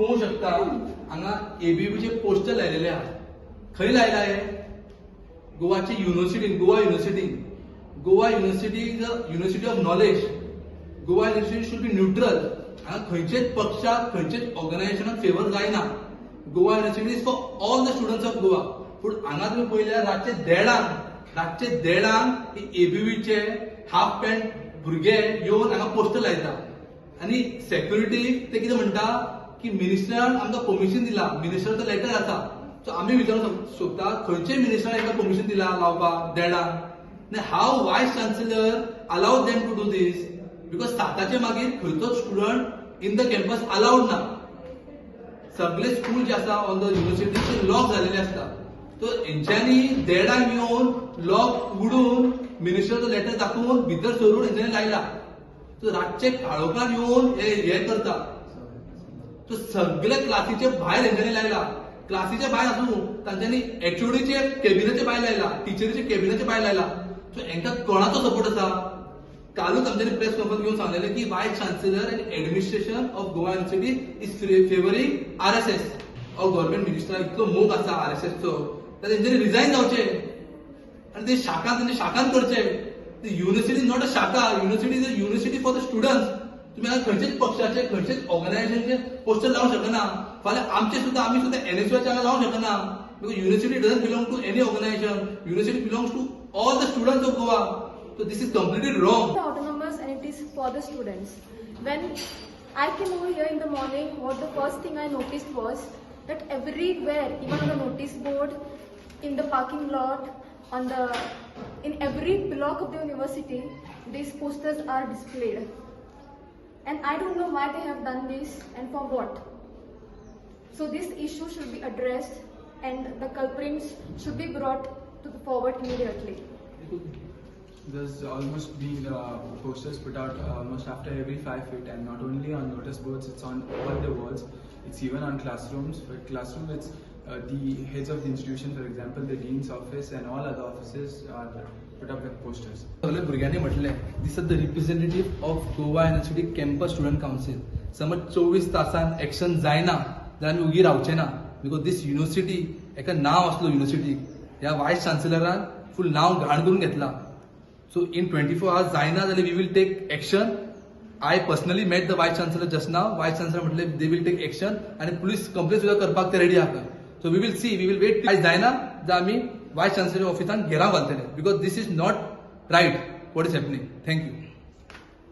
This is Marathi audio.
होऊ शकता हांगा एबीवीचे पोस्टर लायलेले आहा. खंय लायला हे? गोवाची university, Goa university is a university of knowledge. Goa university should be neutral. हांगा खंयचेच पक्षाक खंयचेच ऑर्गनायझेशनाक फेवर जायना. Goa university is for all the students of Goa. पूण हांगा तुम्ही पळयल्यार रातचे देडांक एबीवीचे हाफ पॅन्ट भुरगे येवन हांगा पोस्टर लायता आनी सेक्युरिटी ते कितें म्हणटा की मिनिस्टरान आमकां परमिशन दिला, मिनिस्टराचो लेटर आसा. सो आमी विचारूंक सोदता खंयचे मिनिस्टरान हांकां परमिशन दिला लावपाक देडांक. How vice chancellor allowed them to do this? Because 7चे मागीर खंयचोच student in the campus allowed ना. सगळे स्कूल जे आसा ऑन द युनिव्हर्सिटी ते लॉक झालेले असता. तो हेंच्यांनी देडांक येवन लॉक उगडून मिनिस्टराचो लेटर दाखवून भितर सरून हेंच्यांनी लायला. सो रातचे काळोखान येवन हे करता. सो सगळे क्लासीचे भायर हेंच्यांनी लायला. क्लासीचे भायर आसूं तांच्यांनी एचओडीचे कॅबिनाचे भायर लायला, टिचरीचे कॅबिनाचे भायर लायला. सो हेंकां कोणाचो सपोर्ट आसा? कालूच आमच्यांनी प्रेस कॉन्फरन्स घेवन सांगलेलें की वायस chancellor end administration of Goa university is favouring RSS. Government minister इतलो मोग आसा आरएसएसचो तर तेंच्यांनी रिजायन जावचे आनी ते शाखान करचे. युनिव्हर्सिटी इज नॉट अ शाखा. University is a university for the students. तुम्ही हांगा खंयचेच पक्षाचे खंयचेच ऑर्गनायझेशनचे पोस्टर लावंक शकना. फाल्यां आमी सुद्धा एनएसयूचे हांगा लावंक शकना. Because university doesn't belong to any organisation. University belongs to all the students of Goa. So this is completely wrong. Autonomous and it is for the students. When I came over here in the morning, what the first thing I noticed was that everywhere, even on the notice board, in the parking lot, in every block of the university, these posters are displayed. And I don't know why they have done this and for what. So this issue should be addressed and the culprits should be brought to the forward immediately. There's almost been posters put out almost after every 5 feet, and not only on notice boards, it's on all the walls. It's even on classrooms. For classroom, it's the heads of the institution, for example, the dean's office and all other offices are put up with posters. सगळे भुरग्यांनी म्हटले this are the representative of Goa university campus student council. समज 24 तासान एक्शन जायना जाल्यार आमी उगी रावचे ना. बिकॉज दिस युनिव्हर्सिटी एका नाव असलो युनिव्हर्सिटी ह्या वायस चान्सेलरान फुल नाव घाण करून घेतला. So in 24 hours जायना जाल्यार we will take action. I personally met the vice chancellor just now. Vice chancellor म्हटले they will take action आणि पुलिस कंप्लेंट सुद्धा करपाक ते रेडी आहा. So we will see, we will wait. जायना जाल्यार आमी vice chancellor ऑफिसान घेराव घालतले. Because this is not right what is happening. Thank you.